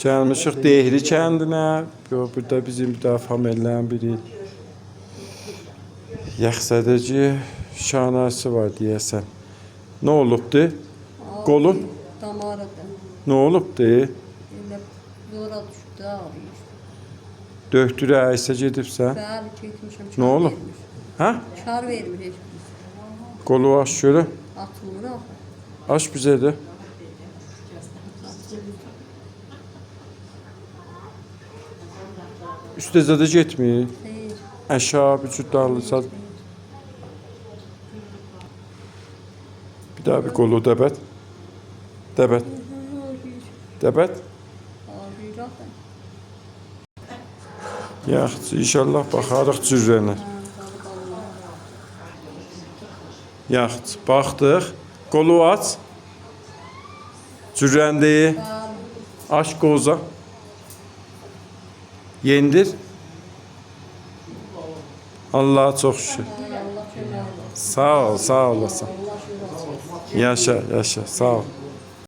Gəlmişik Dehli kəndinə. Burada bizim müdafiəmələrin biri. Yaxsədəci şanası var deyəsən. Nə olubdu? Qolun? Damarıdır. Nə olubdu? Elə zora düşdü, ağrıyır. Döktürə Aysə gedibsən. Bəli, getmişəm. Nə olub? Hə? Kar vermir heç bir. Qolu aç görə. Atılmır axı. Aç bizə də. Üstəzə də getmir. Xeyr. Aşağı vücud dağılırsa. Bir daha bir qolu dəbət. Dəbət. Dəbət. Ağrıyır axı. Yaxşı, inşallah baxarıq cürrənə. Yaxşı, baxdıq. Qolu aç. Cürrəndi. Aç qoza. Yendir. Allah'a çok şükür. Sağ ol, sağ olasın. Yaşa, yaşa, sağ ol.